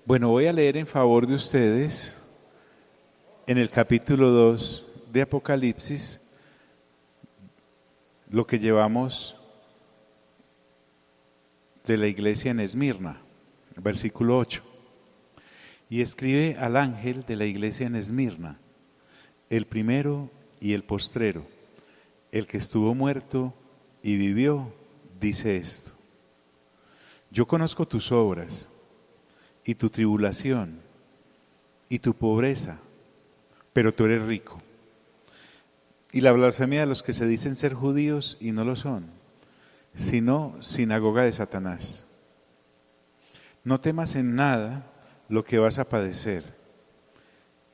Bueno, voy a leer en favor de ustedes en el capítulo 2 de Apocalipsis lo que llevamos de la iglesia en Esmirna, versículo 8. Y escribe al ángel de la iglesia en Esmirna, el primero y el postrero, el que estuvo muerto y vivió, dice esto: yo conozco tus obras y tu tribulación y tu pobreza, pero tú eres rico. Y la blasfemia de los que se dicen ser judíos y no lo son, sino sinagoga de Satanás. No temas en nada lo que vas a padecer.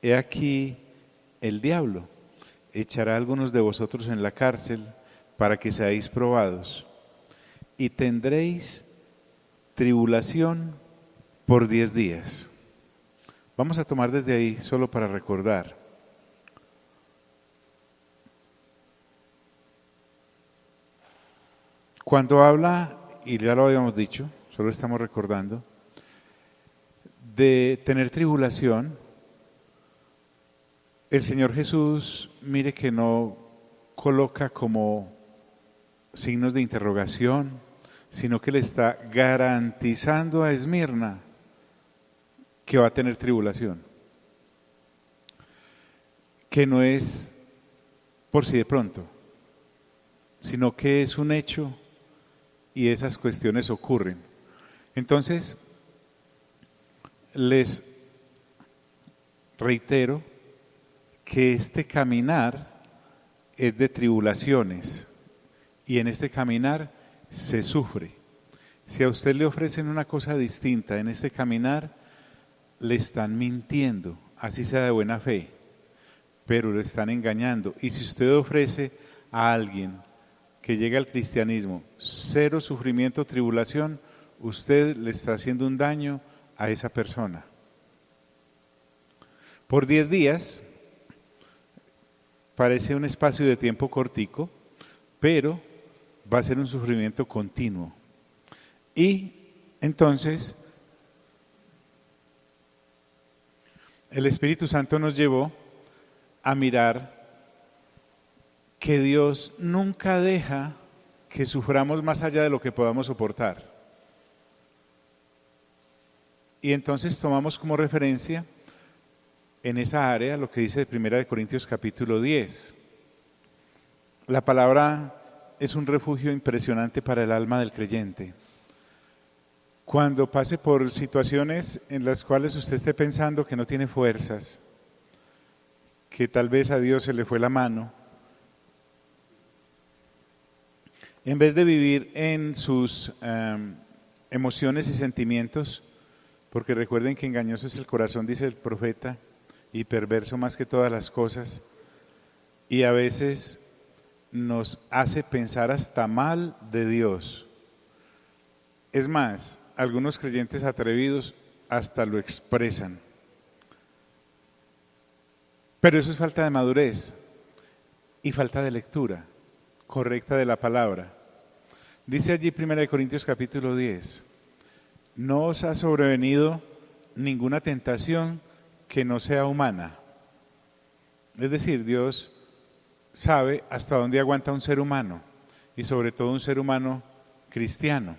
He aquí, el diablo echará a algunos de vosotros en la cárcel para que seáis probados, y tendréis tribulación por 10 días. Vamos a tomar desde ahí solo para recordar. Cuando habla, y ya lo habíamos dicho, solo estamos recordando, de tener tribulación, el Señor Jesús, mire que no coloca como signos de interrogación, sino que le está garantizando a Esmirna que va a tener tribulación, que no es por si de pronto, sino que es un hecho y esas cuestiones ocurren. Entonces, les reitero que este caminar es de tribulaciones y en este caminar se sufre. Si a usted le ofrecen una cosa distinta en este caminar, le están mintiendo, así sea de buena fe, pero le están engañando. Y si usted ofrece a alguien que llegue al cristianismo cero sufrimiento, tribulación, usted le está haciendo un daño a esa persona. Por 10 días, parece un espacio de tiempo cortico, pero va a ser un sufrimiento continuo. Y entonces, el Espíritu Santo nos llevó a mirar que Dios nunca deja que suframos más allá de lo que podamos soportar. Y entonces tomamos como referencia en esa área lo que dice 1 Corintios capítulo 10. La palabra es un refugio impresionante para el alma del creyente. Cuando pase por situaciones en las cuales usted esté pensando que no tiene fuerzas, que tal vez a Dios se le fue la mano, en vez de vivir en sus emociones y sentimientos, porque recuerden que engañoso es el corazón, dice el profeta, y perverso más que todas las cosas, y a veces nos hace pensar hasta mal de Dios. Es más, algunos creyentes atrevidos hasta lo expresan. Pero eso es falta de madurez y falta de lectura correcta de la palabra. Dice allí 1 Corintios capítulo 10, no os ha sobrevenido ninguna tentación que no sea humana. Es decir, Dios sabe hasta dónde aguanta un ser humano y sobre todo un ser humano cristiano.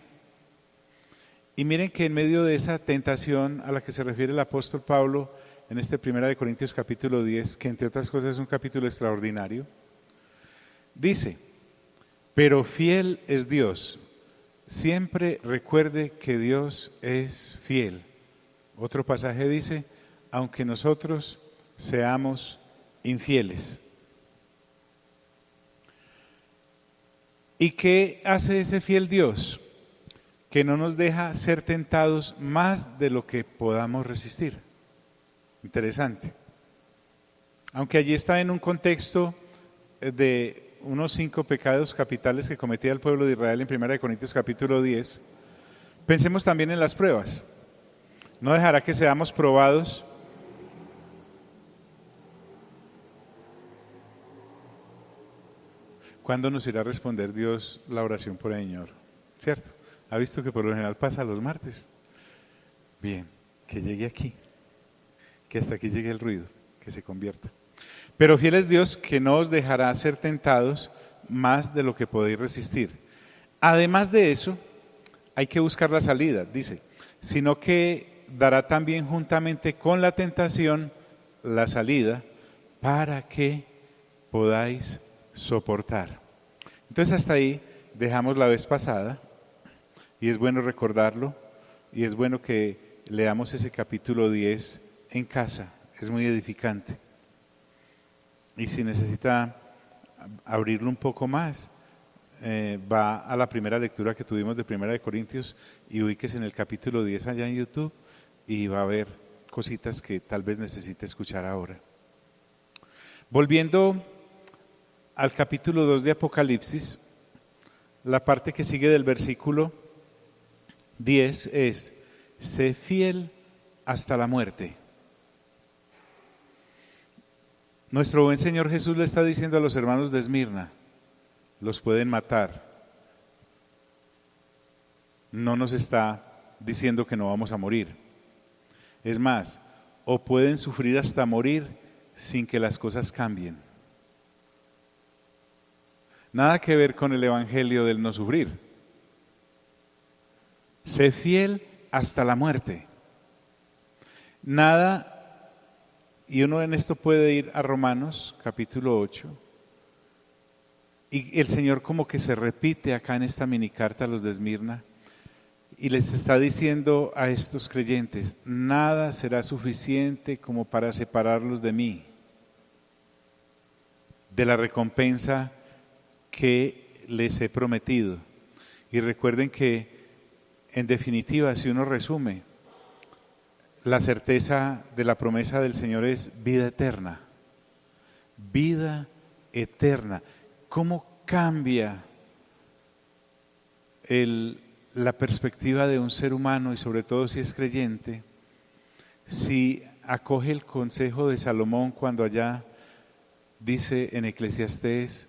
Y miren que en medio de esa tentación a la que se refiere el apóstol Pablo en este 1 Corintios capítulo 10, que entre otras cosas es un capítulo extraordinario, dice, pero fiel es Dios, siempre recuerde que Dios es fiel. Otro pasaje dice, aunque nosotros seamos infieles. ¿Y qué hace ese fiel Dios? Que no nos deja ser tentados más de lo que podamos resistir. Interesante. Aunque allí está en un contexto de unos 5 pecados capitales que cometía el pueblo de Israel en 1 Corintios capítulo 10, pensemos también en las pruebas. No dejará que seamos probados ¿Cuándo nos irá a responder Dios la oración por el Señor? ¿Cierto? ¿Ha visto que por lo general pasa los martes? Bien. que llegue aquí, que hasta aquí llegue el ruido, que se convierta. Pero fiel es Dios, que no os dejará ser tentados más de lo que podéis resistir. Además de eso, hay que buscar la salida, dice, sino que dará también juntamente con la tentación la salida para que podáis soportar. Entonces hasta ahí dejamos la vez pasada y es bueno recordarlo y es bueno que leamos ese capítulo 10 en casa, es muy edificante. Y si necesita abrirlo un poco más, va a la primera lectura que tuvimos de Primera de Corintios y ubíquese en el capítulo 10 allá en YouTube y va a ver cositas que tal vez necesite escuchar ahora. Volviendo al capítulo 2 de Apocalipsis, la parte que sigue del versículo 10 es: sé fiel hasta la muerte. Nuestro buen Señor Jesús le está diciendo a los hermanos de Esmirna, los pueden matar. No nos está diciendo que no vamos a morir. Es más, o pueden sufrir hasta morir sin que las cosas cambien. Nada que ver con el evangelio del no sufrir. Sé fiel hasta la muerte. Nada. Y uno en esto puede ir a Romanos capítulo 8 y el Señor como que se repite acá en esta mini carta a los de Esmirna y les está diciendo a estos creyentes: nada será suficiente como para separarlos de mí, de la recompensa que les he prometido. Y recuerden que en definitiva, si uno resume, la certeza de la promesa del Señor es vida eterna. Vida eterna. ¿Cómo cambia la perspectiva de un ser humano, y sobre todo si es creyente, si acoge el consejo de Salomón cuando allá dice en Eclesiastés: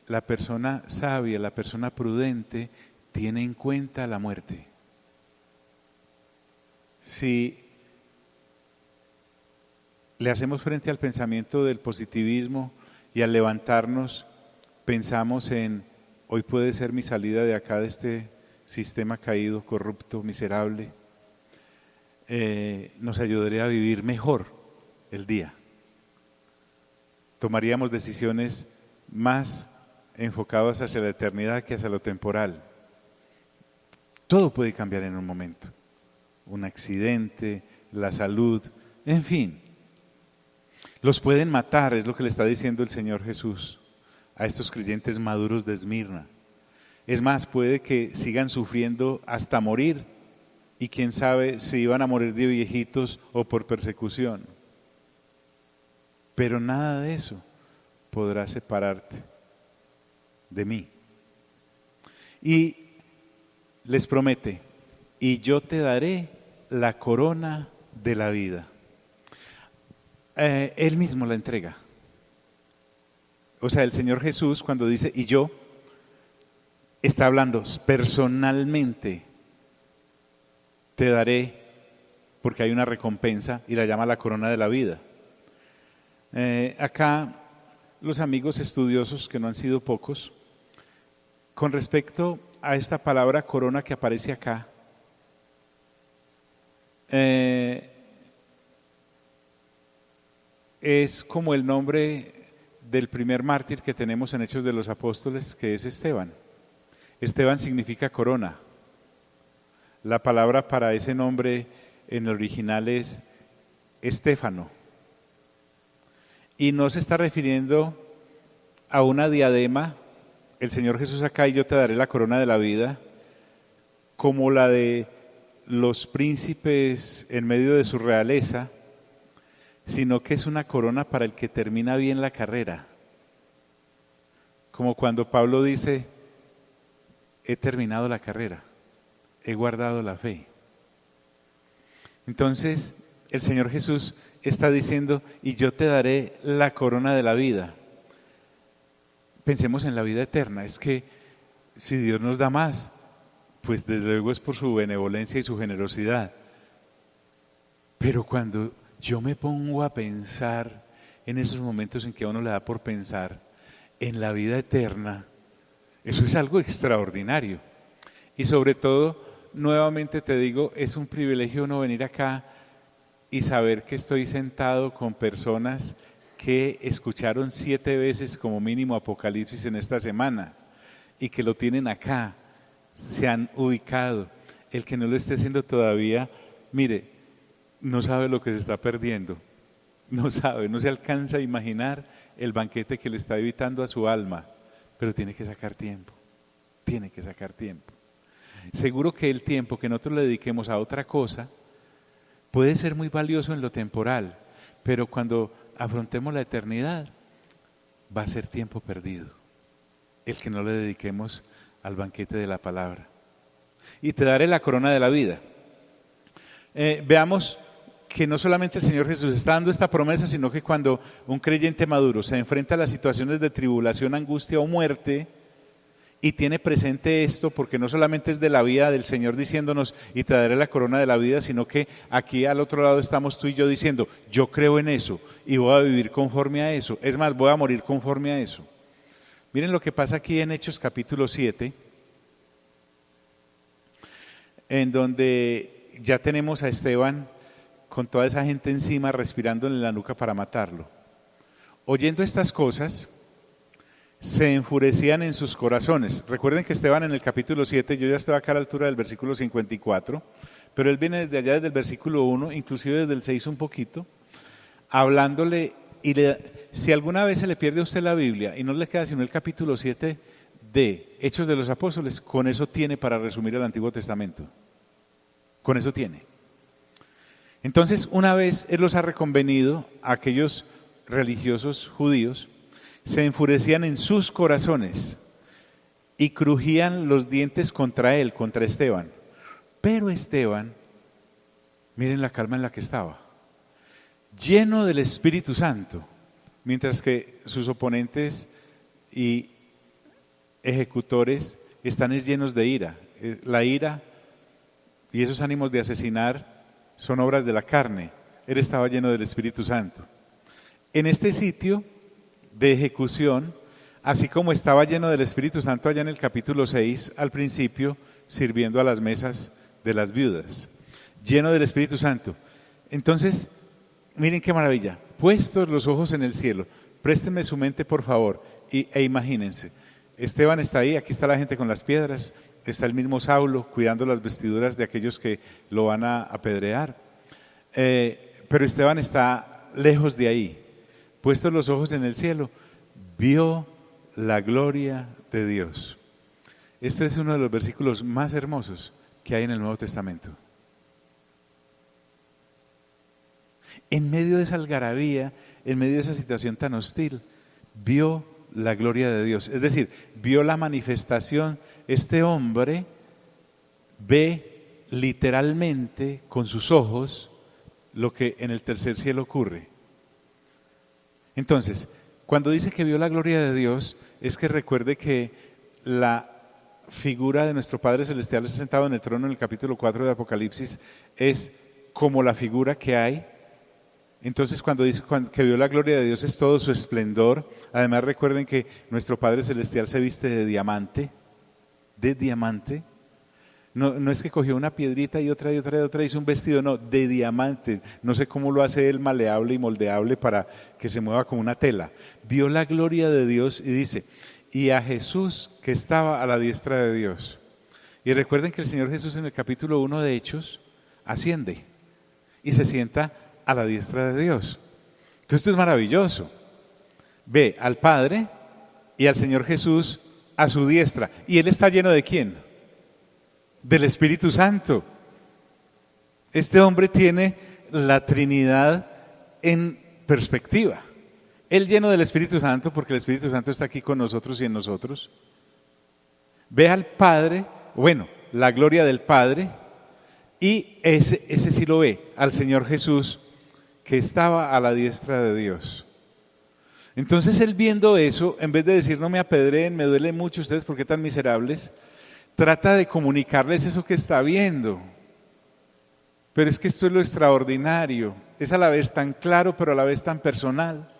la persona sabia, la persona prudente tiene en cuenta la muerte? Si le hacemos frente al pensamiento del positivismo y al levantarnos pensamos en: hoy puede ser mi salida de acá, de este sistema caído, corrupto, miserable, nos ayudaría a vivir mejor el día. Tomaríamos decisiones más enfocadas hacia la eternidad que hacia lo temporal. Todo puede cambiar en un momento. Un accidente, la salud, en fin. Los pueden matar, es lo que le está diciendo el Señor Jesús a estos creyentes maduros de Esmirna. Es más, puede que sigan sufriendo hasta morir, y quién sabe si iban a morir de viejitos o por persecución. Pero nada de eso podrá separarte de mí. Y les promete: y yo te daré la corona de la vida. Él mismo la entrega. O sea, el Señor Jesús, cuando dice y yo, está hablando personalmente. Te daré, porque hay una recompensa y la llama la corona de la vida. Acá los amigos estudiosos, que no han sido pocos, con respecto a esta palabra corona que aparece acá, es como el nombre del primer mártir que tenemos en Hechos de los Apóstoles, que es Esteban. Esteban significa corona. La palabra para ese nombre en el original es Estéfano. Y no se está refiriendo a una diadema, el Señor Jesús acá: y yo te daré la corona de la vida, como la de los príncipes en medio de su realeza, sino que es una corona para el que termina bien la carrera. Como cuando Pablo dice: he terminado la carrera, he guardado la fe. Entonces el Señor Jesús está diciendo: y yo te daré la corona de la vida. Pensemos en la vida eterna. Es que si Dios nos da más, pues desde luego es por su benevolencia y su generosidad. Pero cuando yo me pongo a pensar en esos momentos en que a uno le da por pensar en la vida eterna, eso es algo extraordinario. Y sobre todo, nuevamente te digo, es un privilegio uno venir acá y saber que estoy sentado con personas que escucharon 7 veces como mínimo Apocalipsis en esta semana y que lo tienen acá, se han ubicado. El que no lo esté haciendo todavía, mire, no sabe lo que se está perdiendo, no sabe, no se alcanza a imaginar el banquete que le está evitando a su alma, pero tiene que sacar tiempo, tiene que sacar tiempo. Seguro que el tiempo que nosotros le dediquemos a otra cosa puede ser muy valioso en lo temporal, pero cuando afrontemos la eternidad va a ser tiempo perdido, el que no le dediquemos al banquete de la palabra. Y te daré la corona de la vida. Veamos que no solamente el Señor Jesús está dando esta promesa, sino que cuando un creyente maduro se enfrenta a las situaciones de tribulación, angustia o muerte, y tiene presente esto, porque no solamente es de la vida del Señor diciéndonos, y te daré la corona de la vida, sino que aquí al otro lado estamos tú y yo diciendo, yo creo en eso, y voy a vivir conforme a eso, es más, voy a morir conforme a eso. Miren lo que pasa aquí en Hechos capítulo 7, en donde ya tenemos a Esteban con toda esa gente encima respirándole en la nuca para matarlo. Oyendo estas cosas, se enfurecían en sus corazones. Recuerden que Esteban en el capítulo 7, yo ya estoy acá a la altura del versículo 54, pero él viene desde allá, desde el versículo 1, inclusive desde el 6 un poquito, hablándole, y si alguna vez se le pierde a usted la Biblia y no le queda sino el capítulo 7 de Hechos de los Apóstoles, con eso tiene para resumir el Antiguo Testamento. Con eso tiene. Entonces, una vez él los ha reconvenido a aquellos religiosos judíos, se enfurecían en sus corazones y crujían los dientes contra él, contra Esteban. Pero Esteban, miren la calma en la que estaba, lleno del Espíritu Santo, mientras que sus oponentes y ejecutores están llenos de ira. La ira y esos ánimos de asesinar son obras de la carne. Él estaba lleno del Espíritu Santo. En este sitio de ejecución, así como estaba lleno del Espíritu Santo allá en el capítulo 6, al principio, sirviendo a las mesas de las viudas. Lleno del Espíritu Santo. Entonces, miren qué maravilla. Puestos los ojos en el cielo, préstenme su mente por favor e imagínense. Esteban está ahí, aquí está la gente con las piedras, está el mismo Saulo cuidando las vestiduras de aquellos que lo van a apedrear. Pero Esteban está lejos de ahí, puestos los ojos en el cielo, vio la gloria de Dios. Este es uno de los versículos más hermosos que hay en el Nuevo Testamento. En medio de esa algarabía, en medio de esa situación tan hostil, vio la gloria de Dios. Es decir, vio la manifestación. Este hombre ve literalmente con sus ojos lo que en el tercer cielo ocurre. Entonces, cuando dice que vio la gloria de Dios, es que recuerde que la figura de nuestro Padre Celestial sentado en el trono en el capítulo 4 de Apocalipsis es como la figura que hay. Entonces cuando dice que vio la gloria de Dios es todo su esplendor. Además recuerden que nuestro Padre Celestial se viste de diamante. No es que cogió una piedrita y otra, hizo un vestido, no, de diamante. No sé cómo lo hace él, maleable y moldeable para que se mueva como una tela. Vio la gloria de Dios y dice, y a Jesús que estaba a la diestra de Dios. Y recuerden que el Señor Jesús en el capítulo 1 de Hechos asciende y se sienta a la diestra de Dios. Entonces esto es maravilloso. Ve al Padre y al Señor Jesús a su diestra. ¿Y Él está lleno de quién? Del Espíritu Santo. Este hombre tiene la Trinidad en perspectiva. Él lleno del Espíritu Santo, porque el Espíritu Santo está aquí con nosotros y en nosotros. Ve al Padre, bueno, la gloria del Padre, y ese sí lo ve, al Señor Jesús, que estaba a la diestra de Dios. Entonces él viendo eso, en vez de decir no me apedreen, me duele mucho ustedes, ¿por qué tan miserables? Trata de comunicarles eso que está viendo. Pero es que esto es lo extraordinario, es a la vez tan claro, pero a la vez tan personal.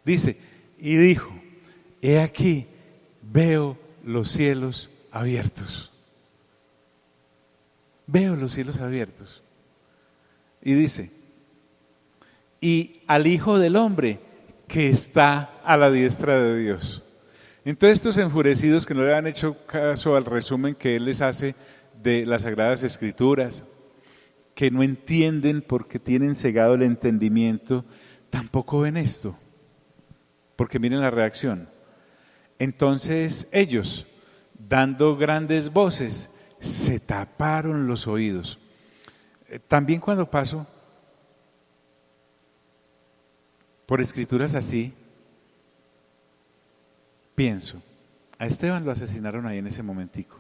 Dice, y dijo, he aquí, veo los cielos abiertos. Veo los cielos abiertos. Y dice, y al Hijo del Hombre que está a la diestra de Dios. Entonces estos enfurecidos que no le han hecho caso al resumen que él les hace de las Sagradas Escrituras, que no entienden porque tienen cegado el entendimiento, tampoco ven esto. Porque miren la reacción. Entonces ellos, dando grandes voces, se taparon los oídos. También cuando paso por escrituras así, pienso, a Esteban lo asesinaron ahí en ese momentico.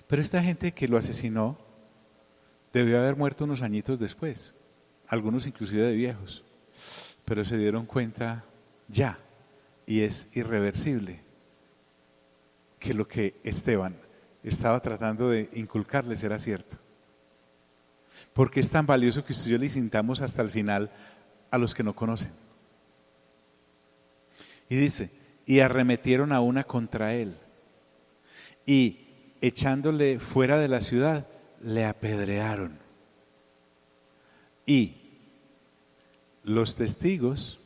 Pero esta gente que lo asesinó debió haber muerto unos añitos después, algunos inclusive de viejos, pero se dieron cuenta ya, y es irreversible, que lo que Esteban estaba tratando de inculcarles era cierto. Porque es tan valioso que usted y yo le sintamos hasta el final a los que no conocen. Y dice, y arremetieron a una contra él, y echándole fuera de la ciudad, le apedrearon. Y los testigos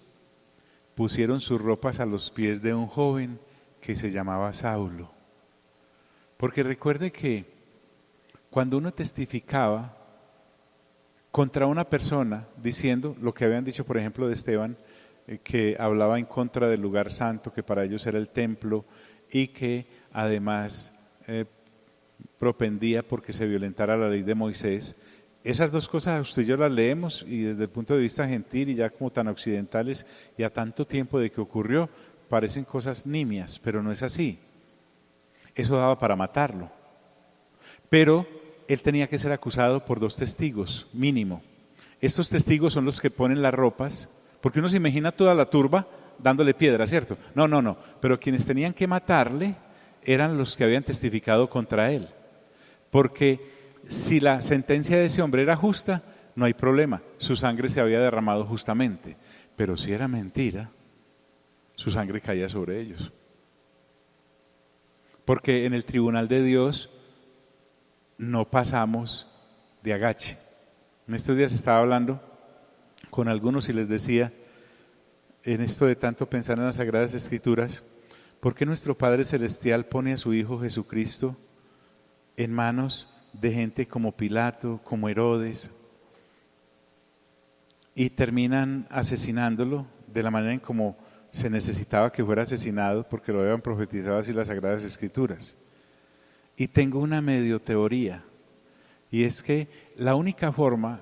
pusieron sus ropas a los pies de un joven que se llamaba Saulo. Porque recuerde que cuando uno testificaba contra una persona diciendo lo que habían dicho, por ejemplo, de Esteban, que hablaba en contra del lugar santo, que para ellos era el templo, y que además propendía porque se violentara la ley de Moisés. Esas dos cosas usted y yo las leemos y desde el punto de vista gentil y ya como tan occidentales y a tanto tiempo de que ocurrió, parecen cosas nimias, pero no es así. Eso daba para matarlo. Pero él tenía que ser acusado por 2 testigos, mínimo. Estos testigos son los que ponen las ropas, porque uno se imagina toda la turba dándole piedra, ¿cierto? No. Pero quienes tenían que matarle eran los que habían testificado contra él. Porque si la sentencia de ese hombre era justa, no hay problema. Su sangre se había derramado justamente. Pero si era mentira, su sangre caía sobre ellos. Porque en el tribunal de Dios no pasamos de agache. En estos días estaba hablando con algunos y les decía, en esto de tanto pensar en las Sagradas Escrituras, ¿por qué nuestro Padre Celestial pone a su Hijo Jesucristo en manos de gente como Pilato, como Herodes, y terminan asesinándolo de la manera en como se necesitaba que fuera asesinado, porque lo habían profetizado así las Sagradas Escrituras? Y tengo una medio teoría, y es que la única forma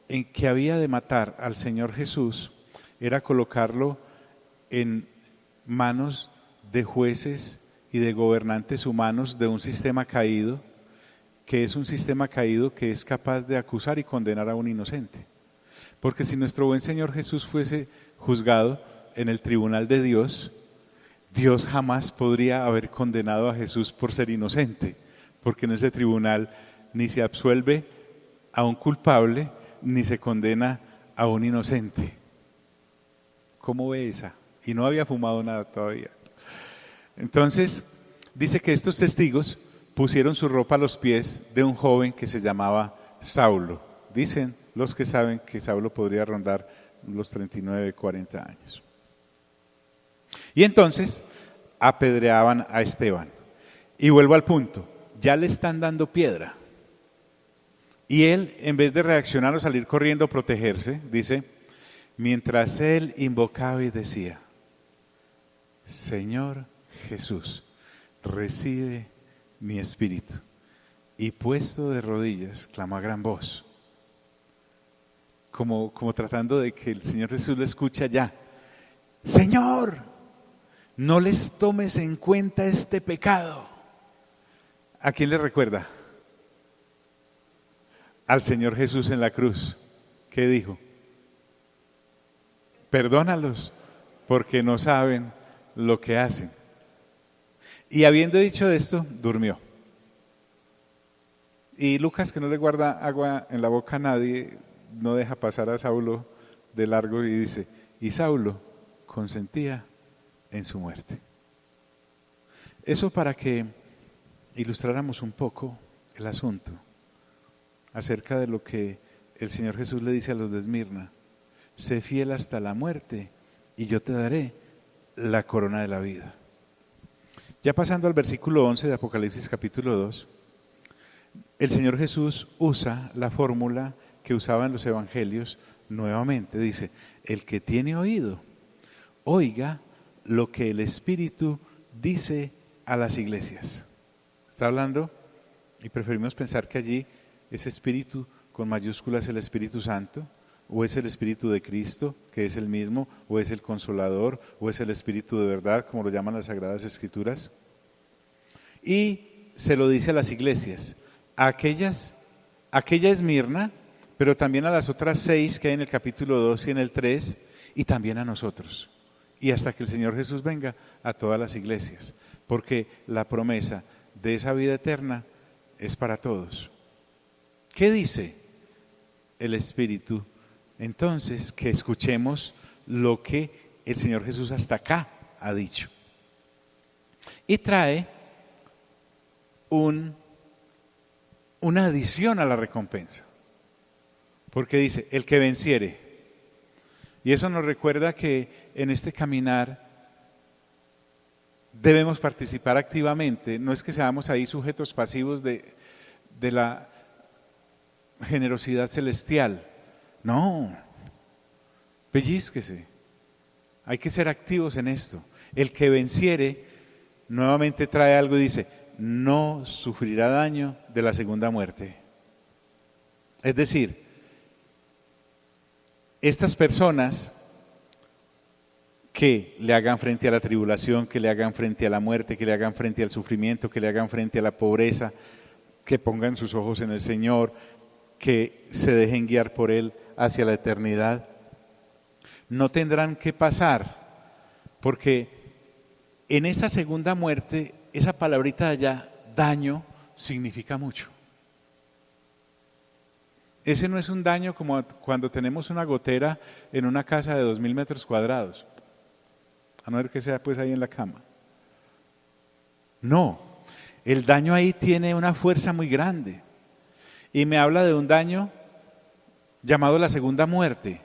en que había de matar al Señor Jesús era colocarlo en manos de jueces y de gobernantes humanos de un sistema caído, que es un sistema caído que es capaz de acusar y condenar a un inocente. Porque si nuestro buen Señor Jesús fuese juzgado en el tribunal de Dios, Dios jamás podría haber condenado a Jesús por ser inocente, porque en ese tribunal ni se absuelve a un culpable, ni se condena a un inocente. ¿Cómo ve esa? Y no había fumado nada todavía. Entonces, dice que estos testigos pusieron su ropa a los pies de un joven que se llamaba Saulo. Dicen los que saben que Saulo podría rondar los 39, 40 años. Y entonces apedreaban a Esteban. Y vuelvo al punto, ya le están dando piedra. Y él, en vez de reaccionar o salir corriendo a protegerse, dice, mientras él invocaba y decía, Señor Jesús, recibe mi espíritu. Y puesto de rodillas, clamó a gran voz, como tratando de que el Señor Jesús le escuche ya. Señor, no les tomes en cuenta este pecado. ¿A quién le recuerda? Al Señor Jesús en la cruz. ¿Qué dijo? Perdónalos, porque no saben lo que hacen. Y habiendo dicho esto, durmió. Y Lucas, que no le guarda agua en la boca a nadie, no deja pasar a Saulo de largo y dice, y Saulo consentía en su muerte. Eso para que ilustráramos un poco el asunto acerca de lo que el Señor Jesús le dice a los de Esmirna: sé fiel hasta la muerte y yo te daré la corona de la vida. Ya pasando al versículo 11 de Apocalipsis capítulo 2, el Señor Jesús usa la fórmula que usaba en los evangelios nuevamente. Dice, el que tiene oído, oiga lo que el Espíritu dice a las iglesias. Está hablando, y preferimos pensar que allí ese Espíritu con mayúsculas es el Espíritu Santo, o es el Espíritu de Cristo, que es el mismo, o es el Consolador, o es el Espíritu de verdad, como lo llaman las Sagradas Escrituras. Y se lo dice a las iglesias, a aquella Esmirna, pero también a las otras 6 que hay en el capítulo 2 y en el 3, y también a nosotros. Y hasta que el Señor Jesús venga, a todas las iglesias, porque la promesa de esa vida eterna es para todos. ¿Qué dice el Espíritu? Entonces, que escuchemos lo que el Señor Jesús hasta acá ha dicho. Y trae una adición a la recompensa. Porque dice, el que venciere. Y eso nos recuerda que en este caminar debemos participar activamente. No es que seamos ahí sujetos pasivos de la generosidad celestial. No, pellízquese. Hay que ser activos en esto. El que venciere, nuevamente trae algo y dice, no sufrirá daño de la segunda muerte. Es decir, estas personas que le hagan frente a la tribulación, que le hagan frente a la muerte, que le hagan frente al sufrimiento, que le hagan frente a la pobreza, que pongan sus ojos en el Señor, que se dejen guiar por Él hacia la eternidad, no tendrán que pasar, porque en esa segunda muerte, esa palabrita de allá, daño, significa mucho. Ese no es un daño como cuando tenemos una gotera en una casa de 2000 metros cuadrados, a no ser que sea pues ahí en la cama. No, el daño ahí tiene una fuerza muy grande y me habla de un daño llamado la segunda muerte.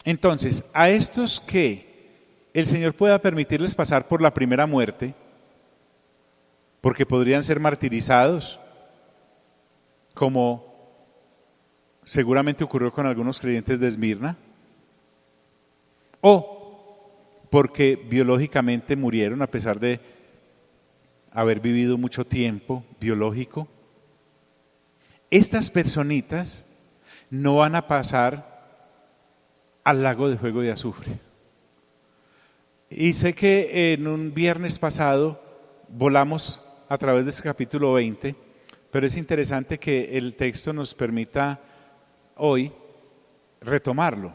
Entonces, a estos que el Señor pueda permitirles pasar por la primera muerte, porque podrían ser martirizados, como seguramente ocurrió con algunos creyentes de Esmirna, o porque biológicamente murieron a pesar de haber vivido mucho tiempo biológico, estas personitas no van a pasar al lago de fuego y azufre. Y sé que en un viernes pasado volamos a través de este capítulo 20, pero es interesante que el texto nos permita hoy retomarlo.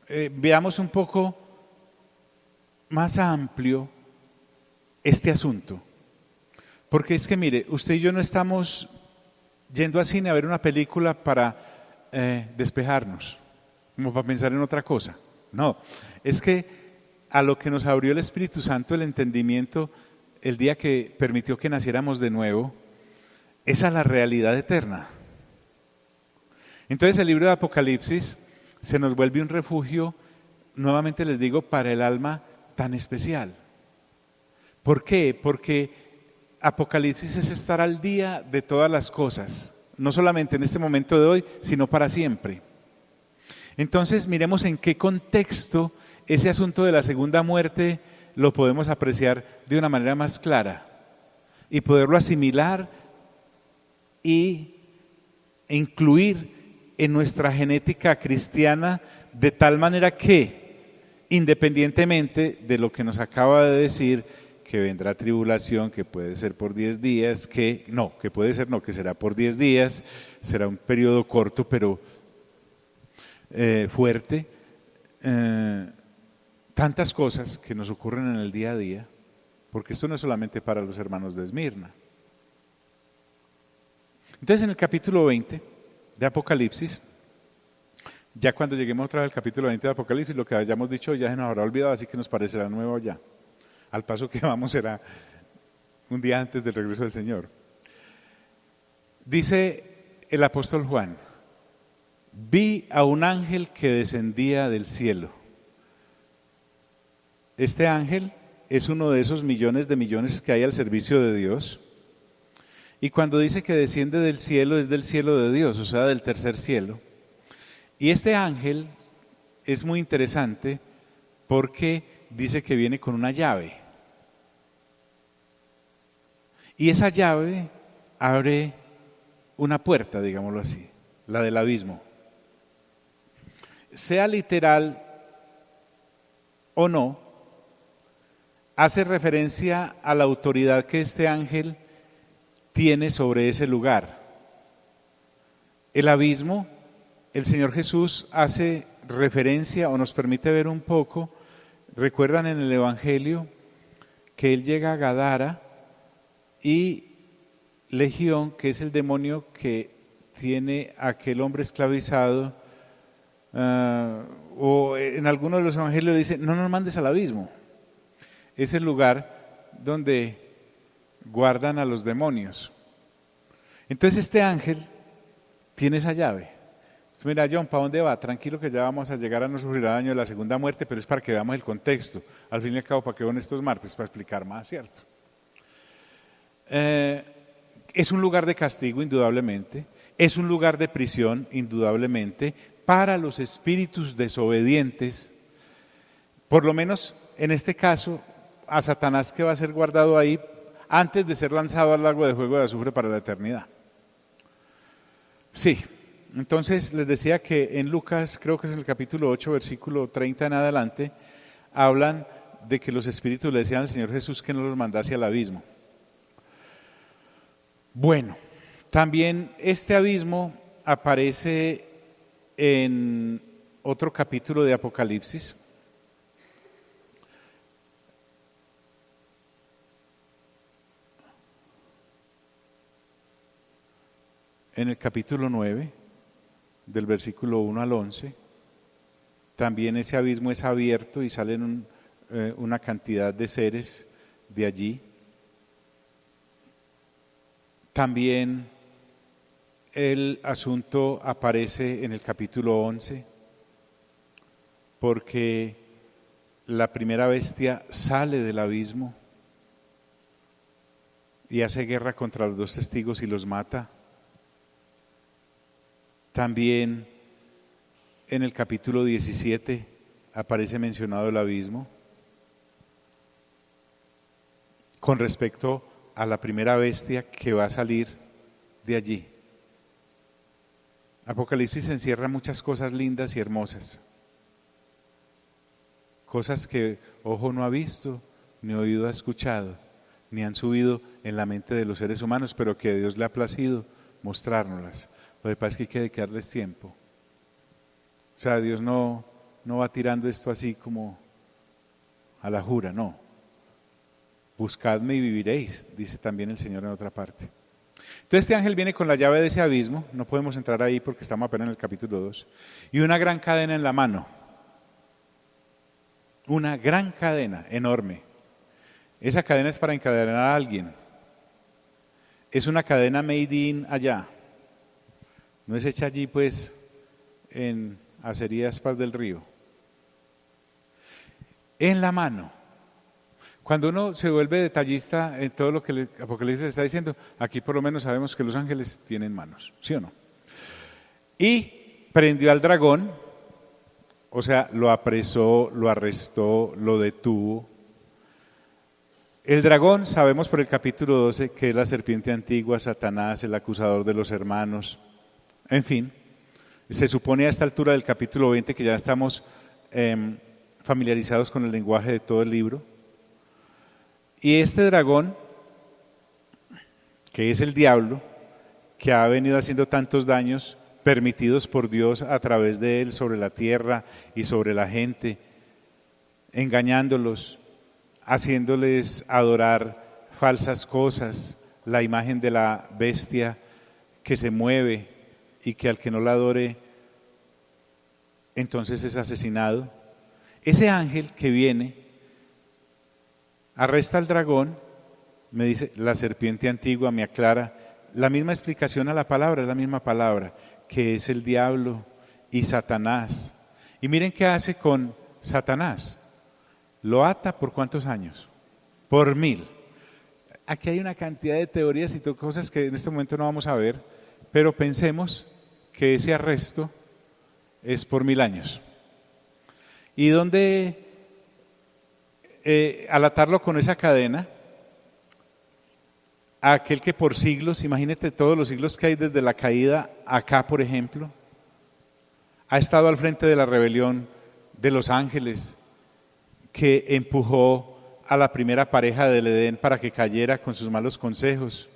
Veamos un poco más amplio este asunto. Porque es que mire, usted y yo no estamos yendo al cine a ver una película para despejarnos, como para pensar en otra cosa. No, es que a lo que nos abrió el Espíritu Santo el entendimiento el día que permitió que naciéramos de nuevo, es a la realidad eterna. Entonces el libro de Apocalipsis se nos vuelve un refugio, nuevamente les digo, para el alma tan especial. ¿Por qué? Porque Apocalipsis es estar al día de todas las cosas, no solamente en este momento de hoy, sino para siempre. Entonces miremos en qué contexto ese asunto de la segunda muerte lo podemos apreciar de una manera más clara y poderlo asimilar e incluir en nuestra genética cristiana de tal manera que, independientemente de lo que nos acaba de decir, que vendrá tribulación, que puede ser por 10 días, que será por 10 días, será un periodo corto pero fuerte, tantas cosas que nos ocurren en el día a día, porque esto no es solamente para los hermanos de Esmirna, Entonces en el capítulo 20 de Apocalipsis, ya cuando lleguemos otra vez al capítulo 20 de Apocalipsis, lo que hayamos dicho ya se nos habrá olvidado, así que nos parecerá nuevo ya. Al paso que vamos será un día antes del regreso del Señor. Dice el apóstol Juan: vi a un ángel que descendía del cielo. Este ángel es uno de esos millones de millones que hay al servicio de Dios. Y cuando dice que desciende del cielo, es del cielo de Dios, o sea, del tercer cielo. Y este ángel es muy interesante porque dice que viene con una llave. Y esa llave abre una puerta, digámoslo así, la del abismo. Sea literal o no, hace referencia a la autoridad que este ángel tiene sobre ese lugar. El abismo, el Señor Jesús hace referencia o nos permite ver un poco. Recuerdan en el Evangelio que Él llega a Gadara y Legión, que es el demonio que tiene a aquel hombre esclavizado, o en algunos de los evangelios dice: no nos mandes al abismo. Es el lugar donde guardan a los demonios. Entonces este ángel tiene esa llave. Entonces, mira, John, ¿para dónde va? Tranquilo que ya vamos a llegar a no sufrir daño de la segunda muerte, pero es para que veamos el contexto. Al fin y al cabo, ¿para qué van estos martes? Para explicar más, ¿cierto? Es un lugar de castigo, indudablemente. Es un lugar de prisión, indudablemente, para los espíritus desobedientes. Por lo menos en este caso, a Satanás, que va a ser guardado ahí antes de ser lanzado al lago de fuego de azufre para la eternidad. Sí, entonces les decía que en Lucas, creo que es en el capítulo 8, versículo 30 en adelante, hablan de que los espíritus le decían al Señor Jesús que no los mandase al abismo. Bueno, también este abismo aparece en otro capítulo de Apocalipsis. En el capítulo 9, del versículo 1 al 11, también ese abismo es abierto y salen una cantidad de seres de allí. También el asunto aparece en el capítulo 11, porque la primera bestia sale del abismo y hace guerra contra los dos testigos y los mata. También en el capítulo 17 aparece mencionado el abismo con respecto a la primera bestia que va a salir de allí. Apocalipsis encierra muchas cosas lindas y hermosas, cosas que ojo no ha visto, ni oído ha escuchado, ni han subido en la mente de los seres humanos, pero que a Dios le ha placido mostrárnoslas. Lo que pasa es que hay que dedicarles tiempo. O sea, Dios no va tirando esto así como a la jura, no. Buscadme y viviréis, dice también el Señor en otra parte. Entonces este ángel viene con la llave de ese abismo, no podemos entrar ahí porque estamos apenas en el capítulo 2, y una gran cadena en la mano. Una gran cadena enorme. Esa cadena es para encadenar a alguien. Es una cadena made in allá. No es hecha allí pues en Acerías Paz del Río. En la mano. Cuando uno se vuelve detallista en todo lo que el Apocalipsis está diciendo, aquí por lo menos sabemos que los ángeles tienen manos, ¿sí o no? Y prendió al dragón, o sea, lo apresó, lo arrestó, lo detuvo. El dragón, sabemos por el capítulo 12 que es la serpiente antigua, Satanás, el acusador de los hermanos. En fin, se supone a esta altura del capítulo 20 que ya estamos familiarizados con el lenguaje de todo el libro. Y este dragón, que es el diablo, que ha venido haciendo tantos daños permitidos por Dios a través de él sobre la tierra y sobre la gente, engañándolos, haciéndoles adorar falsas cosas, la imagen de la bestia que se mueve y que al que no la adore, entonces es asesinado. Ese ángel que viene, arresta al dragón, me dice, la serpiente antigua me aclara, la misma explicación a la palabra, es la misma palabra, que es el diablo y Satanás. Y miren qué hace con Satanás. Lo ata ¿por cuántos años? Por 1000. Aquí hay una cantidad de teorías y cosas que en este momento no vamos a ver, pero pensemos que ese arresto es por 1000 años. Y donde al atarlo con esa cadena, a aquel que por siglos, imagínate todos los siglos que hay desde la caída acá, por ejemplo, ha estado al frente de la rebelión de los ángeles, que empujó a la primera pareja del Edén para que cayera con sus malos consejos,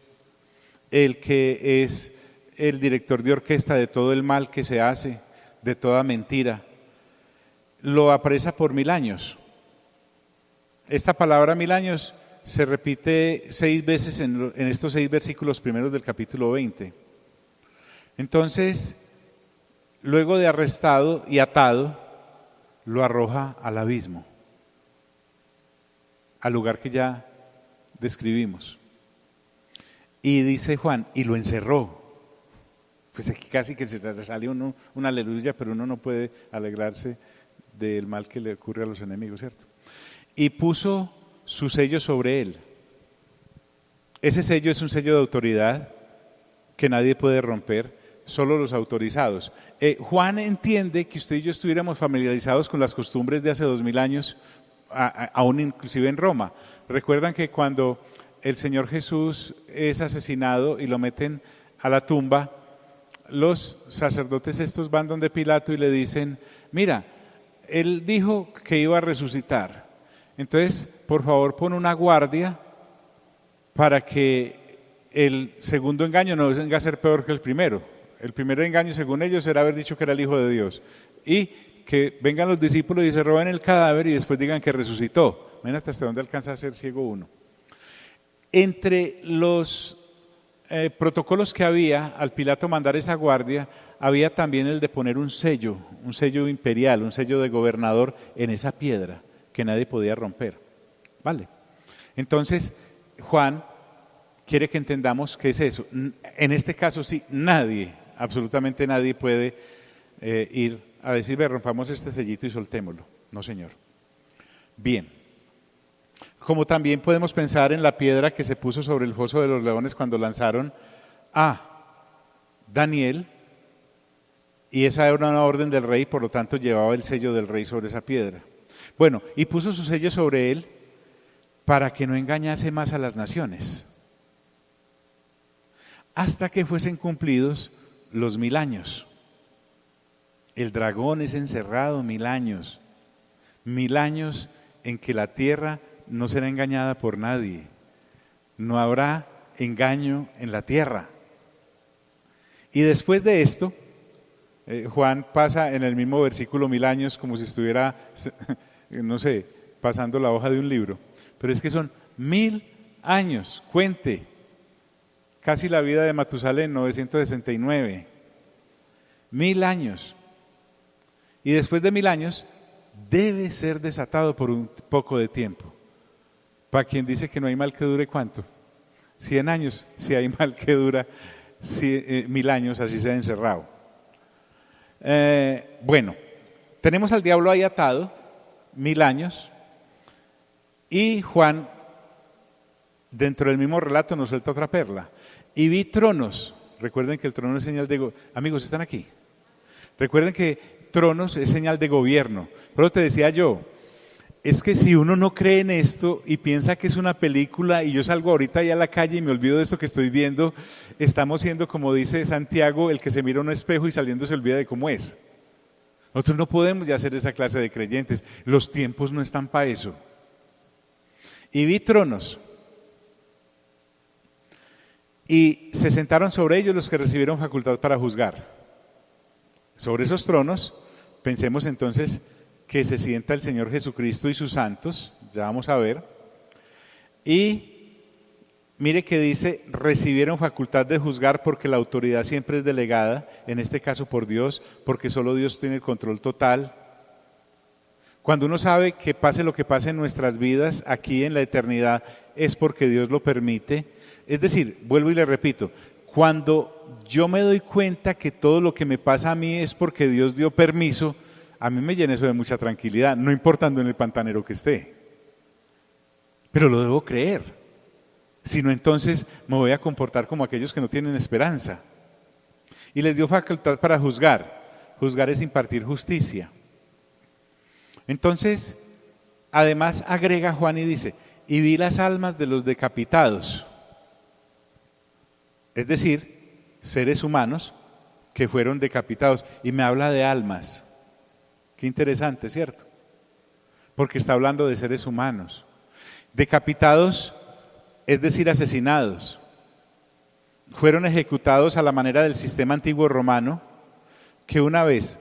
el que es el director de orquesta de todo el mal que se hace, de toda mentira, lo apresa por 1000 años. Esta palabra 1000 años se repite 6 veces en estos 6 versículos primeros del capítulo 20. Entonces, luego de arrestado y atado, lo arroja al abismo, al lugar que ya describimos. Y dice Juan, y lo encerró. Pues aquí casi que se sale una aleluya, pero uno no puede alegrarse del mal que le ocurre a los enemigos, ¿cierto? Y puso su sello sobre él. Ese sello es un sello de autoridad que nadie puede romper, solo los autorizados. Juan entiende que usted y yo estuviéramos familiarizados con las costumbres de hace 2000 años, aún inclusive en Roma. Recuerdan que cuando el Señor Jesús es asesinado y lo meten a la tumba, los sacerdotes estos van donde Pilato y le dicen, mira, él dijo que iba a resucitar, entonces por favor pon una guardia para que el segundo engaño no venga a ser peor que el primero. El primer engaño, según ellos, era haber dicho que era el Hijo de Dios. Y que vengan los discípulos y se roben el cadáver y después digan que resucitó. Imagínate hasta dónde alcanza a ser ciego uno. Entre los protocolos que había al Pilato mandar esa guardia, había también el de poner un sello imperial, un sello de gobernador en esa piedra que nadie podía romper. ¿Vale? Entonces, Juan quiere que entendamos qué es eso. En este caso sí, nadie, absolutamente nadie puede ir a decir, rompamos este sellito y soltémoslo. No, señor. Bien. Como también podemos pensar en la piedra que se puso sobre el foso de los leones cuando lanzaron a Daniel, y esa era una orden del rey, por lo tanto llevaba el sello del rey sobre esa piedra. Bueno, y puso su sello sobre él para que no engañase más a las naciones, hasta que fuesen cumplidos los 1000 años. El dragón es encerrado 1000 años, 1000 años en que la tierra no será engañada por nadie, no habrá engaño en la tierra. Y después de esto, Juan pasa en el mismo versículo 1000 años como si estuviera, no sé, pasando la hoja de un libro, pero es que son 1000 años, cuente, casi la vida de Matusalén, 969, 1000 años. Y después de 1000 años, debe ser desatado por un poco de tiempo. Para quien dice que no hay mal que dure, ¿cuánto? 100 años, si hay mal que dura 1000 años, así sea encerrado. Bueno, tenemos al diablo ahí atado, 1000 años, y Juan, dentro del mismo relato, nos suelta otra perla. Y vi tronos, recuerden que el trono es señal de... Amigos, ¿están aquí? Recuerden que tronos es señal de gobierno. Pero te decía yo, es que si uno no cree en esto y piensa que es una película y yo salgo ahorita ahí a la calle y me olvido de esto que estoy viendo, estamos siendo, como dice Santiago, el que se mira a un espejo y saliendo se olvida de cómo es. Nosotros no podemos ya ser esa clase de creyentes, los tiempos no están para eso. Y vi tronos, y se sentaron sobre ellos los que recibieron facultad para juzgar. Sobre esos tronos, pensemos entonces que se sienta el Señor Jesucristo y sus santos, ya vamos a ver, y Mire que dice, recibieron facultad de juzgar porque la autoridad siempre es delegada, en este caso por Dios, porque solo Dios tiene el control total. Cuando uno sabe que pase lo que pase en nuestras vidas, aquí en la eternidad, es porque Dios lo permite. Es decir, vuelvo y le repito, cuando yo me doy cuenta que todo lo que me pasa a mí es porque Dios dio permiso, a mí me llena eso de mucha tranquilidad, no importando en el pantanero que esté. Pero lo debo creer, si no entonces me voy a comportar como aquellos que no tienen esperanza. Y les dio facultad para juzgar. Juzgar es impartir justicia. Entonces, además agrega Juan y dice, y vi las almas de los decapitados. Es decir, seres humanos que fueron decapitados. Y me habla de almas. Qué interesante, ¿cierto? Porque está hablando de seres humanos. Decapitados, es decir, asesinados. Fueron ejecutados a la manera del sistema antiguo romano, que una vez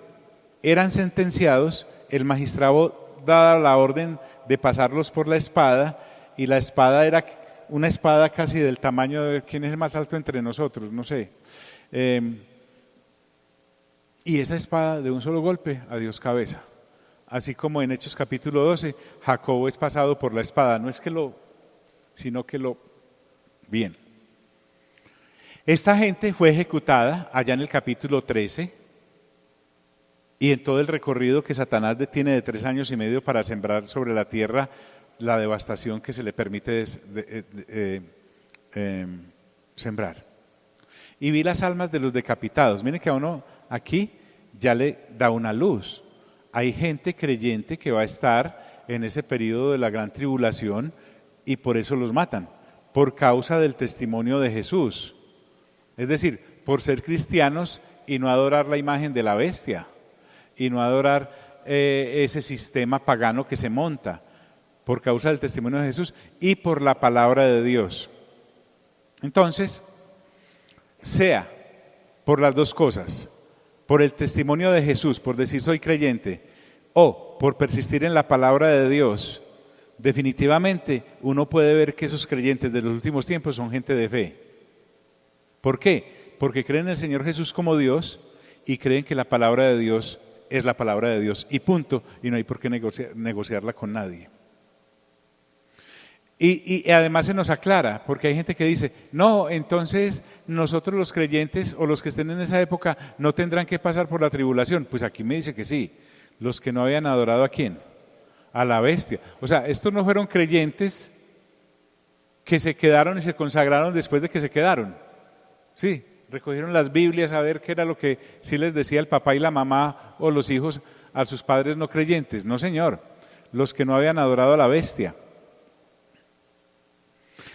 eran sentenciados, el magistrado daba la orden de pasarlos por la espada, y la espada era una espada casi del tamaño de quién es el más alto entre nosotros, no sé. Y esa espada de un solo golpe, adiós cabeza. Así como en Hechos capítulo 12, Jacobo es pasado por la espada, no es que sino que bien. Esta gente fue ejecutada allá en el capítulo 13 y en todo el recorrido que Satanás tiene de 3 años y medio para sembrar sobre la tierra la devastación que se le permite sembrar. Y vi las almas de los decapitados. Miren que a uno aquí ya le da una luz. Hay gente creyente que va a estar en ese periodo de la gran tribulación y por eso los matan, por causa del testimonio de Jesús. Es decir, por ser cristianos y no adorar la imagen de la bestia y no adorar ese sistema pagano que se monta, por causa del testimonio de Jesús y por la palabra de Dios. Entonces, sea por las dos cosas, por el testimonio de Jesús, por decir soy creyente, o por persistir en la palabra de Dios, definitivamente uno puede ver que esos creyentes de los últimos tiempos son gente de fe. ¿Por qué? Porque creen en el Señor Jesús como Dios y creen que la palabra de Dios es la palabra de Dios y punto, y no hay por qué negociarla con nadie. Y además se nos aclara, porque hay gente que dice, no, entonces nosotros los creyentes o los que estén en esa época no tendrán que pasar por la tribulación. Pues aquí me dice que sí, los que no habían adorado ¿a quién? A la bestia. O sea, estos no fueron creyentes que se quedaron y se consagraron después de que se quedaron. Sí, recogieron las Biblias a ver qué era lo que sí les decía el papá y la mamá o los hijos a sus padres no creyentes. No, señor, los que no habían adorado a la bestia,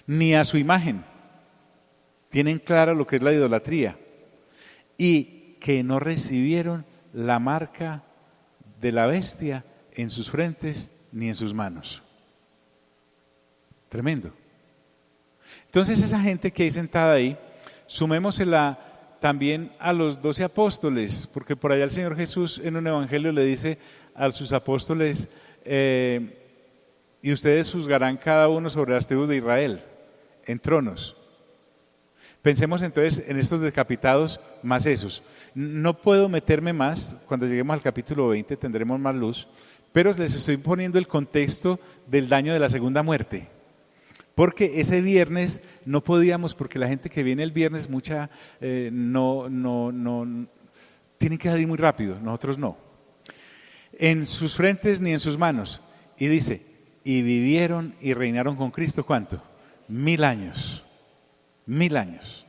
ni a su imagen, tienen claro lo que es la idolatría y que no recibieron la marca de la bestia en sus frentes ni en sus manos. Tremendo. Entonces esa gente que hay sentada ahí, sumémosela también a los 12 apóstoles, porque por allá el Señor Jesús en un evangelio le dice a sus apóstoles, y ustedes juzgarán cada uno sobre las tribus de Israel, en tronos. Pensemos entonces en estos decapitados más esos. No puedo meterme más, cuando lleguemos al capítulo 20 tendremos más luz, pero les estoy poniendo el contexto del daño de la segunda muerte. Porque ese viernes no podíamos, porque la gente que viene el viernes, tienen que salir muy rápido, nosotros no. En sus frentes ni en sus manos. Y dice, y vivieron y reinaron con Cristo, ¿cuánto? 1000 años. 1000 años.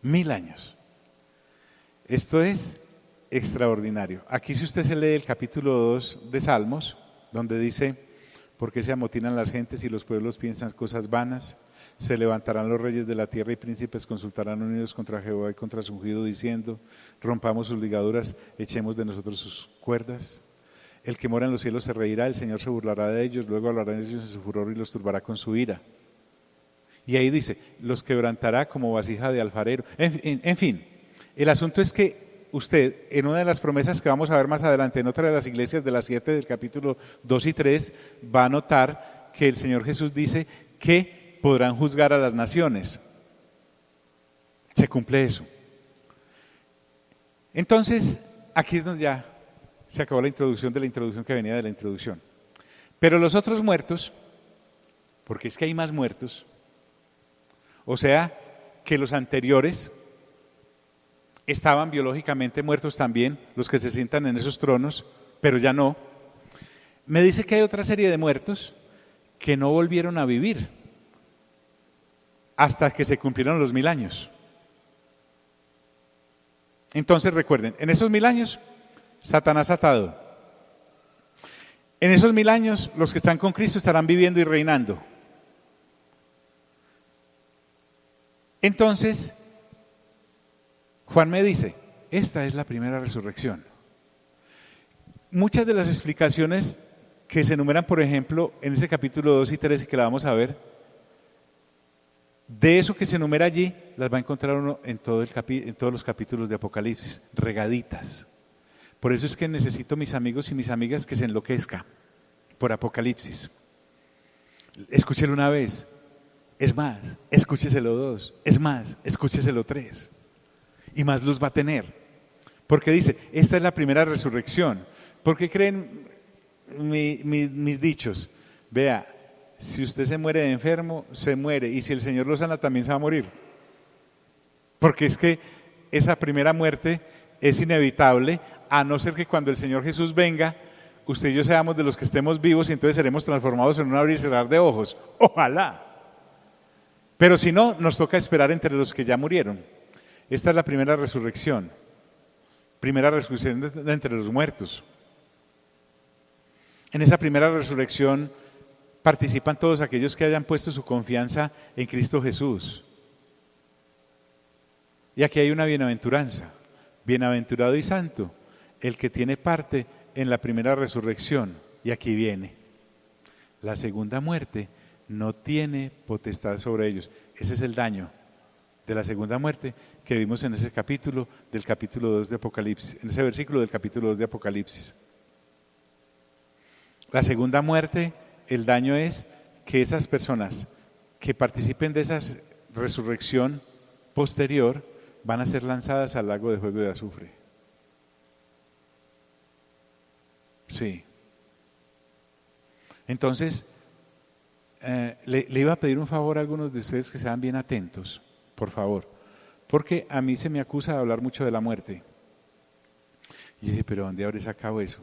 1000 años. Esto es extraordinario. Aquí si usted se lee el capítulo 2 de Salmos, donde dice, ¿por qué se amotinan las gentes y los pueblos piensan cosas vanas? Se levantarán los reyes de la tierra y príncipes consultarán unidos contra Jehová y contra su ungido, diciendo, rompamos sus ligaduras, echemos de nosotros sus cuerdas. El que mora en los cielos se reirá, el Señor se burlará de ellos, luego hablará de ellos en su furor y los turbará con su ira. Y ahí dice, los quebrantará como vasija de alfarero. En fin, el asunto es que usted, en una de las promesas que vamos a ver más adelante, en otra de las iglesias de las 7 del capítulo 2 y 3, va a notar que el Señor Jesús dice que podrán juzgar a las naciones. Se cumple eso. Entonces, aquí es donde ya se acabó la introducción de la introducción que venía de la introducción. Pero los otros muertos, porque es que hay más muertos, o sea, que los anteriores estaban biológicamente muertos también, los que se sientan en esos tronos, pero ya no. Me dice que hay otra serie de muertos que no volvieron a vivir hasta que se cumplieron los 1000 años. Entonces recuerden, en esos 1000 años, Satanás atado. En esos 1000 años, los que están con Cristo estarán viviendo y reinando. Entonces, Juan me dice, esta es la primera resurrección. Muchas de las explicaciones que se enumeran, por ejemplo, en ese capítulo 2 y 13 que la vamos a ver, de eso que se enumera allí, las va a encontrar uno en todos los capítulos de Apocalipsis, regaditas. Por eso es que necesito, mis amigos y mis amigas, que se enloquezca por Apocalipsis. Escúchelo una vez, es más, escúcheselo 2, es más, escúcheselo 3. Y más los va a tener. Porque dice, esta es la primera resurrección. ¿Por qué creen mis dichos? Vea, si usted se muere de enfermo, se muere. Y si el Señor lo sana, también se va a morir. Porque es que esa primera muerte es inevitable, a no ser que cuando el Señor Jesús venga, usted y yo seamos de los que estemos vivos y entonces seremos transformados en un abrir y cerrar de ojos. Ojalá. Pero si no, nos toca esperar entre los que ya murieron. Esta es la primera resurrección de entre los muertos. En esa primera resurrección participan todos aquellos que hayan puesto su confianza en Cristo Jesús. Y aquí hay una bienaventuranza. Bienaventurado y santo, el que tiene parte en la primera resurrección. Y aquí viene. La segunda muerte no tiene potestad sobre ellos. Ese es el daño de la segunda muerte que vimos en ese capítulo del capítulo 2 de Apocalipsis, en ese versículo del capítulo 2 de Apocalipsis. La segunda muerte, el daño es que esas personas que participen de esa resurrección posterior van a ser lanzadas al lago de fuego y de azufre. Sí. Entonces, le iba a pedir un favor a algunos de ustedes que sean bien atentos, por favor, porque a mí se me acusa de hablar mucho de la muerte. Y yo dije, pero ¿dónde habré sacado eso?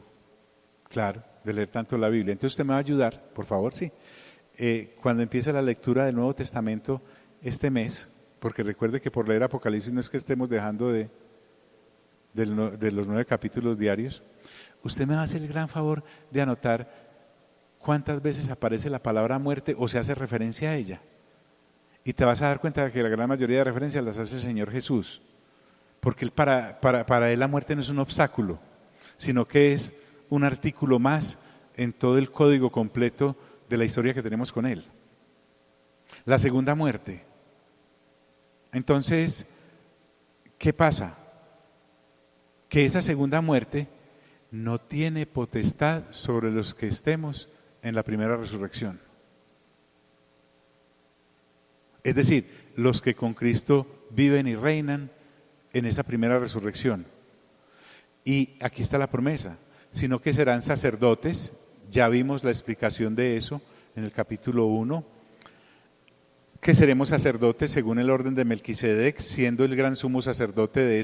Claro, de leer tanto la Biblia. Entonces usted me va a ayudar, por favor, sí. Cuando empiece la lectura del Nuevo Testamento este mes, porque recuerde que por leer Apocalipsis no es que estemos dejando de los 9 capítulos diarios, usted me va a hacer el gran favor de anotar cuántas veces aparece la palabra muerte o se hace referencia a ella. Y te vas a dar cuenta de que la gran mayoría de referencias las hace el Señor Jesús. Porque para Él la muerte no es un obstáculo, sino que es un artículo más en todo el código completo de la historia que tenemos con Él. La segunda muerte. Entonces, ¿qué pasa? Que esa segunda muerte no tiene potestad sobre los que estemos en la primera resurrección. Es decir, los que con Cristo viven y reinan en esa primera resurrección. Y aquí está la promesa, sino que serán sacerdotes, ya vimos la explicación de eso en el capítulo 1, que seremos sacerdotes según el orden de Melquisedec, siendo el gran sumo sacerdote de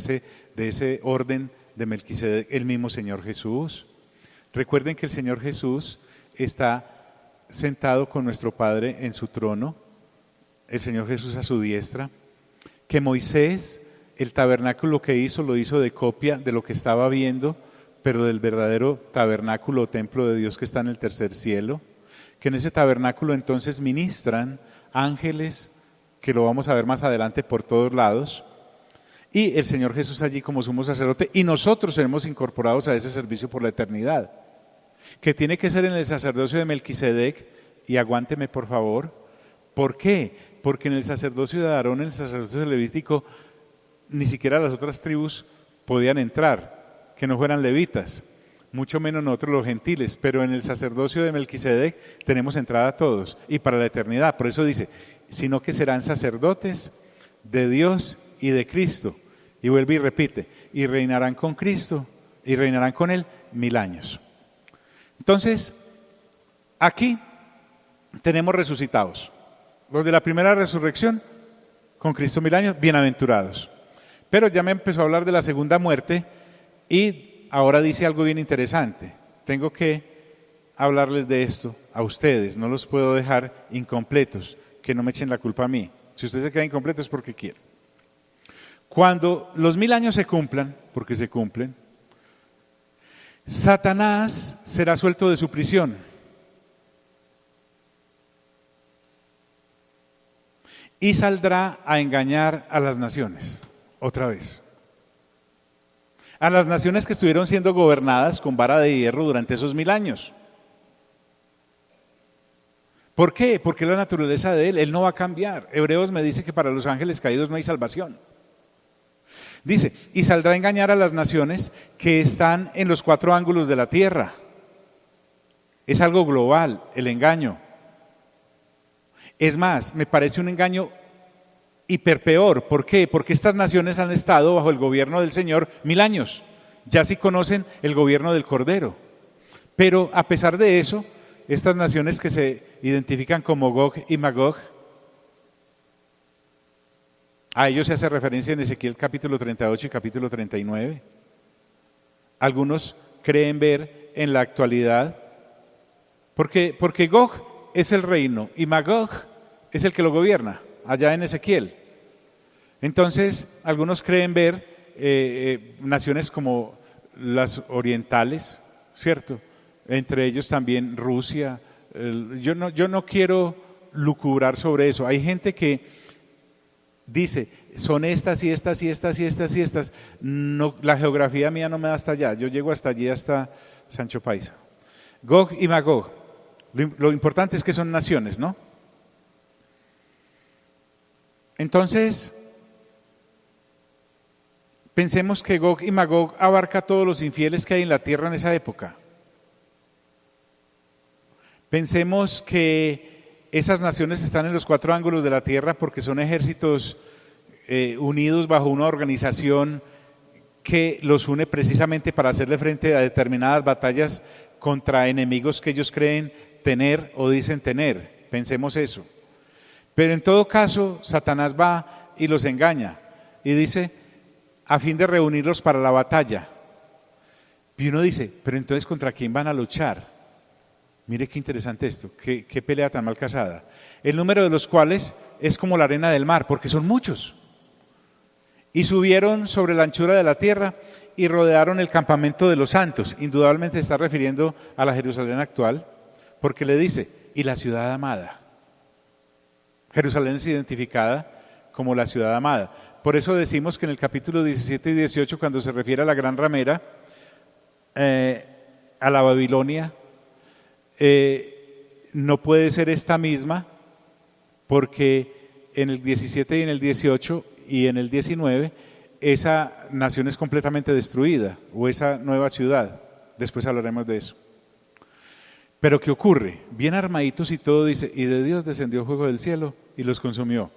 ese orden de Melquisedec el mismo Señor Jesús. Recuerden que el Señor Jesús está sentado con nuestro Padre en su trono, el Señor Jesús a su diestra, que Moisés, el tabernáculo que hizo, lo hizo de copia de lo que estaba viendo, pero del verdadero tabernáculo o templo de Dios que está en el tercer cielo, que en ese tabernáculo entonces ministran ángeles, que lo vamos a ver más adelante por todos lados, y el Señor Jesús allí como sumo sacerdote, y nosotros seremos incorporados a ese servicio por la eternidad, que tiene que ser en el sacerdocio de Melquisedec, y aguánteme por favor. ¿Por qué? Porque en el sacerdocio de Aarón, en el sacerdocio levítico, ni siquiera las otras tribus podían entrar, que no fueran levitas, mucho menos nosotros los gentiles, pero en el sacerdocio de Melquisedec tenemos entrada a todos y para la eternidad. Por eso dice, sino que serán sacerdotes de Dios y de Cristo. Y vuelve y repite, y reinarán con Cristo, y reinarán con Él 1000 años. Entonces, aquí tenemos resucitados. Los de la primera resurrección, con Cristo 1000 años, bienaventurados. Pero ya me empezó a hablar de la segunda muerte y ahora dice algo bien interesante. Tengo que hablarles de esto a ustedes, no los puedo dejar incompletos, que no me echen la culpa a mí. Si usted se queda incompleto es porque quiere. Cuando los 1000 años se cumplan, porque se cumplen, Satanás será suelto de su prisión. Y saldrá a engañar a las naciones, otra vez. A las naciones que estuvieron siendo gobernadas con vara de hierro durante esos 1000 años. ¿Por qué? Porque es la naturaleza de Él no va a cambiar. Hebreos me dice que para los ángeles caídos no hay salvación. Dice, y saldrá a engañar a las naciones que están en los 4 ángulos de la tierra. Es algo global, el engaño. Es más, me parece un engaño hiperpeor. ¿Por qué? Porque estas naciones han estado bajo el gobierno del Señor 1000 años. Ya sí conocen el gobierno del Cordero. Pero a pesar de eso, estas naciones que se identifican como Gog y Magog, a ellos se hace referencia en Ezequiel capítulo 38 y capítulo 39. Algunos creen ver en la actualidad, porque Gog es el reino y Magog es el que lo gobierna, allá en Ezequiel. Entonces, algunos creen ver naciones como las orientales, ¿cierto? Entre ellos también Rusia. Yo no quiero lucubrar sobre eso. Hay gente que dice, son estas y estas y estas y estas y estas. No, la geografía mía no me da hasta allá. Yo llego hasta allí, hasta Sancho Paisa. Gog y Magog. Lo importante es que son naciones, ¿no? Entonces, pensemos que Gog y Magog abarca a todos los infieles que hay en la tierra en esa época. Pensemos que esas naciones están en los 4 ángulos de la tierra porque son ejércitos unidos bajo una organización que los une precisamente para hacerle frente a determinadas batallas contra enemigos que ellos creen tener o dicen tener. Pensemos eso. Pero en todo caso, Satanás va y los engaña y dice, a fin de reunirlos para la batalla. Y uno dice, pero entonces ¿contra quién van a luchar? Mire qué interesante esto, qué pelea tan mal casada. El número de los cuales es como la arena del mar, porque son muchos. Y subieron sobre la anchura de la tierra y rodearon el campamento de los santos. Indudablemente se está refiriendo a la Jerusalén actual, porque le dice, y la ciudad amada. Jerusalén es identificada como la ciudad amada. Por eso decimos que en el capítulo 17 y 18, cuando se refiere a la gran ramera, a la Babilonia, no puede ser esta misma, porque en el 17 y en el 18 y en el 19, esa nación es completamente destruida, o esa nueva ciudad. Después hablaremos de eso. Pero ¿qué ocurre? Bien armaditos y todo, dice, y de Dios descendió fuego del cielo y los consumió.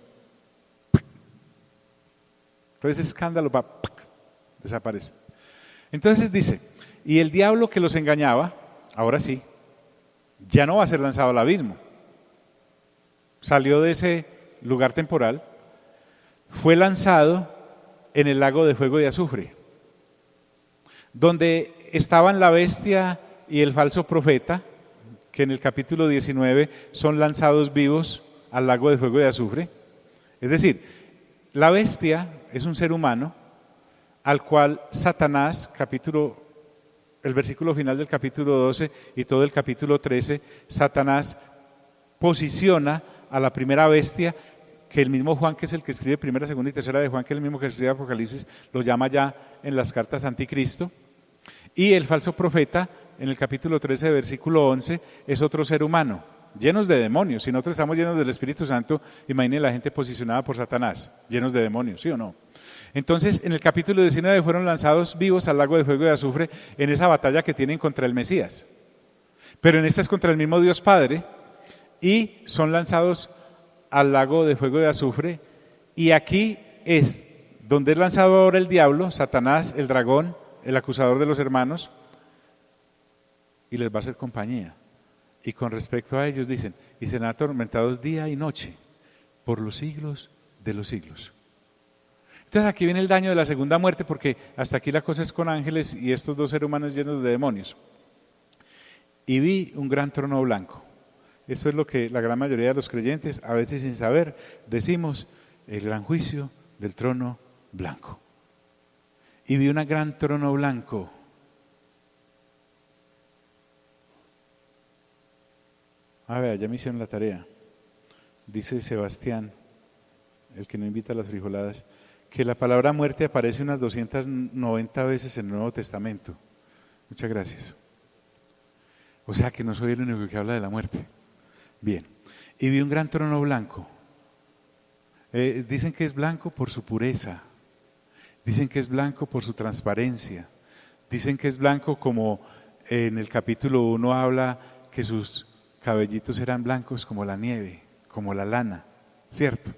Entonces escándalo va, desaparece. Entonces dice, y el diablo que los engañaba, ahora sí, ya no va a ser lanzado al abismo. Salió de ese lugar temporal, fue lanzado en el lago de fuego y azufre, donde estaban la bestia y el falso profeta, que en el capítulo 19 son lanzados vivos al lago de fuego y azufre. Es decir, la bestia es un ser humano al cual Satanás, el versículo final del capítulo 12 y todo el capítulo 13, Satanás posiciona a la primera bestia, que el mismo Juan, que es el que escribe primera, segunda y tercera de Juan, que es el mismo que escribe Apocalipsis, lo llama ya en las cartas anticristo, y el falso profeta, en el capítulo 13, versículo 11, es otro ser humano, llenos de demonios. Si nosotros estamos llenos del Espíritu Santo, imaginen la gente posicionada por Satanás, llenos de demonios, ¿sí o no? Entonces, en el capítulo 19 fueron lanzados vivos al lago de fuego y azufre en esa batalla que tienen contra el Mesías. Pero en esta es contra el mismo Dios Padre y son lanzados al lago de fuego de azufre, y aquí es donde es lanzado ahora el diablo, Satanás, el dragón, el acusador de los hermanos, y les va a hacer compañía. Y con respecto a ellos dicen, y serán atormentados día y noche por los siglos de los siglos. Entonces aquí viene el daño de la segunda muerte, porque hasta aquí la cosa es con ángeles y estos dos seres humanos llenos de demonios. Y vi un gran trono blanco. Esto es lo que la gran mayoría de los creyentes, a veces sin saber, decimos, el gran juicio del trono blanco. Y vi un gran trono blanco. A ver, ya me hicieron la tarea. Dice Sebastián, el que no invita a las frijoladas, que la palabra muerte aparece unas 290 veces en el Nuevo Testamento. Muchas gracias. O sea que no soy el único que habla de la muerte. Bien. Y vi un gran trono blanco. Dicen que es blanco por su pureza. Dicen que es blanco por su transparencia. Dicen que es blanco como en el capítulo 1 habla que sus cabellitos eran blancos como la nieve, como la lana, ¿cierto?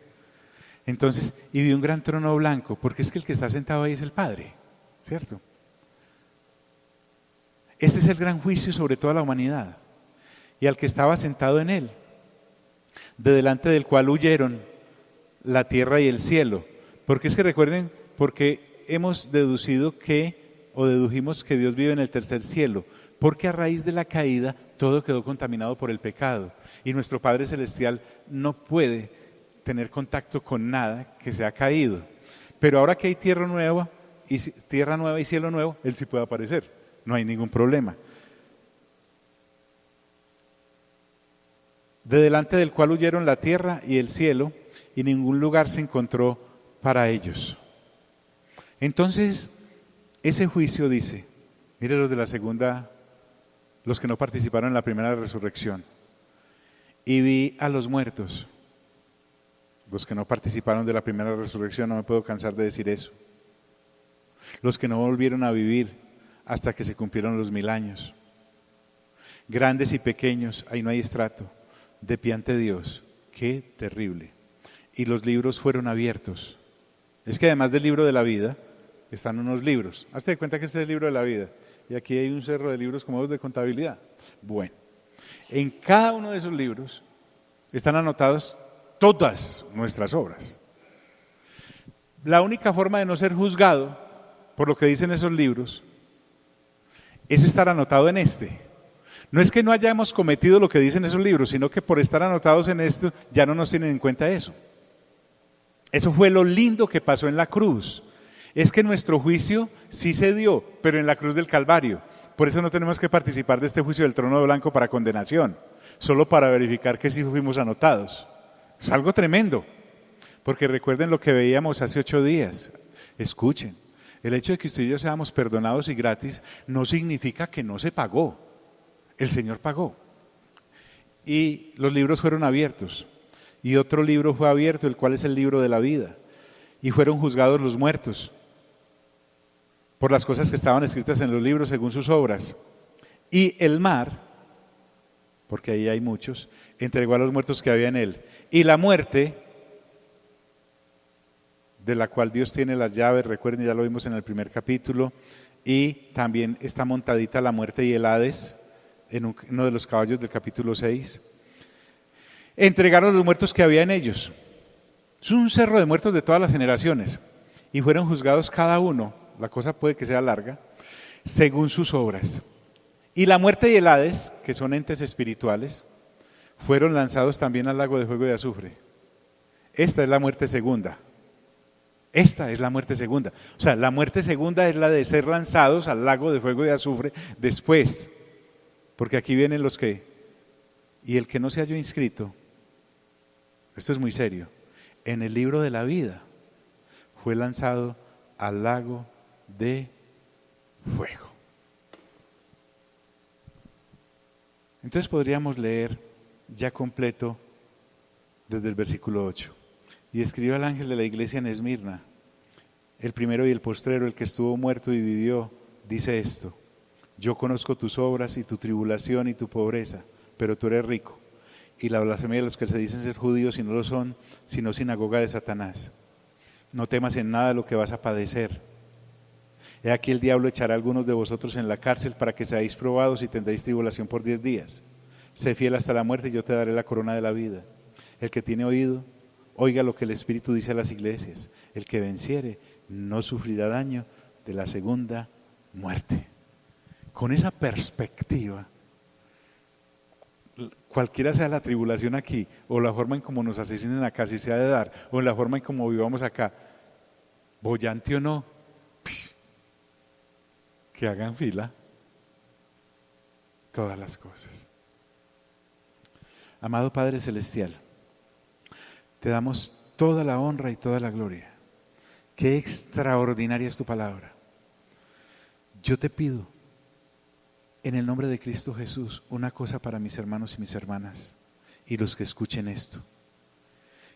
Entonces, y vi un gran trono blanco, porque es que el que está sentado ahí es el Padre, ¿cierto? Este es el gran juicio sobre toda la humanidad, y al que estaba sentado en él, de delante del cual huyeron la tierra y el cielo, porque es que recuerden, porque hemos deducido que, o dedujimos que Dios vive en el tercer cielo, porque a raíz de la caída todo quedó contaminado por el pecado, y nuestro Padre Celestial no puede tener contacto con nada que se ha caído. Pero ahora que hay tierra nueva y cielo nuevo, Él sí puede aparecer, no hay ningún problema. De delante del cual huyeron la tierra y el cielo, y ningún lugar se encontró para ellos. Entonces, ese juicio dice, mire los de la segunda, los que no participaron en la primera resurrección, y vi a los muertos. Los que no participaron de la primera resurrección, no me puedo cansar de decir eso. Los que no volvieron a vivir hasta que se cumplieron los 1000 años. Grandes y pequeños, ahí no hay estrato, de pie ante Dios. Qué terrible. Y los libros fueron abiertos. Es que además del libro de la vida, están unos libros. Hazte de cuenta que este es el libro de la vida. Y aquí hay un cerro de libros como los de contabilidad. Bueno, en cada uno de esos libros están anotados todas nuestras obras. La única forma de no ser juzgado por lo que dicen esos libros es estar anotado en este. No es que no hayamos cometido lo que dicen esos libros, sino que por estar anotados en esto ya no nos tienen en cuenta eso. Eso fue lo lindo que pasó en la cruz. Es que nuestro juicio sí se dio, pero en la cruz del Calvario. Por eso no tenemos que participar de este juicio del trono blanco para condenación, solo para verificar que sí fuimos anotados. Es algo tremendo, porque recuerden lo que veíamos hace 8 días. Escuchen, el hecho de que usted y yo seamos perdonados y gratis no significa que no se pagó. El Señor pagó. Y los libros fueron abiertos. Y otro libro fue abierto, el cual es el libro de la vida. Y fueron juzgados los muertos por las cosas que estaban escritas en los libros según sus obras. Y el mar, porque ahí hay muchos, entregó a los muertos que había en él. Y la muerte, de la cual Dios tiene las llaves, recuerden, ya lo vimos en el primer capítulo, y también está montadita la muerte y el Hades, en uno de los caballos del capítulo 6. Entregaron los muertos que había en ellos. Es un cerro de muertos de todas las generaciones. Y fueron juzgados cada uno, la cosa puede que sea larga, según sus obras. Y la muerte y el Hades, que son entes espirituales, fueron lanzados también al lago de fuego y azufre. Esta es la muerte segunda. Esta es la muerte segunda. O sea, la muerte segunda es la de ser lanzados al lago de fuego y azufre después. Porque aquí vienen los que, y el que no se halló inscrito, esto es muy serio, en el libro de la vida, fue lanzado al lago de fuego. Entonces podríamos leer ya completo desde el versículo 8. Y escribió al ángel de la iglesia en Esmirna, el primero y el postrero, el que estuvo muerto y vivió, dice esto: yo conozco tus obras y tu tribulación y tu pobreza, pero tú eres rico. y la blasfemia de los que se dicen ser judíos y no lo son, sino sinagoga de Satanás. No temas en nada lo que vas a padecer. He aquí el diablo echará a algunos de vosotros en la cárcel para que seáis probados y tendréis tribulación por 10 días. Sé fiel hasta la muerte y yo te daré la corona de la vida. El que tiene oído, oiga lo que el Espíritu dice a las iglesias. El que venciere no sufrirá daño de la segunda muerte. Con esa perspectiva, cualquiera sea la tribulación aquí, o la forma en cómo nos asesinen acá, si se ha de dar, o en la forma en cómo vivamos acá, bollante o no, que hagan fila todas las cosas. Amado Padre Celestial, te damos toda la honra y toda la gloria. Qué extraordinaria es tu palabra. Yo te pido, en el nombre de Cristo Jesús, una cosa para mis hermanos y mis hermanas y los que escuchen esto.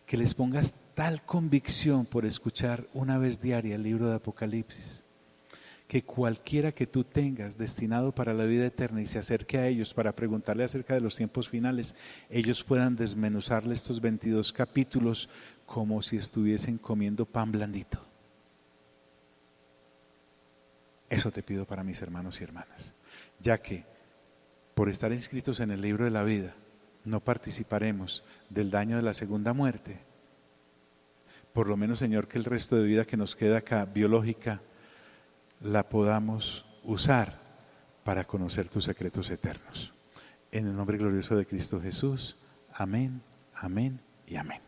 Que les pongas tal convicción por escuchar una vez diaria el libro de Apocalipsis, que cualquiera que tú tengas destinado para la vida eterna y se acerque a ellos para preguntarle acerca de los tiempos finales, ellos puedan desmenuzarle estos 22 capítulos como si estuviesen comiendo pan blandito. Eso te pido para mis hermanos y hermanas, ya que por estar inscritos en el libro de la vida no participaremos del daño de la segunda muerte. Por lo menos, Señor, que el resto de vida que nos queda acá, biológica, la podamos usar para conocer tus secretos eternos. En el nombre glorioso de Cristo Jesús. Amén, amén y amén.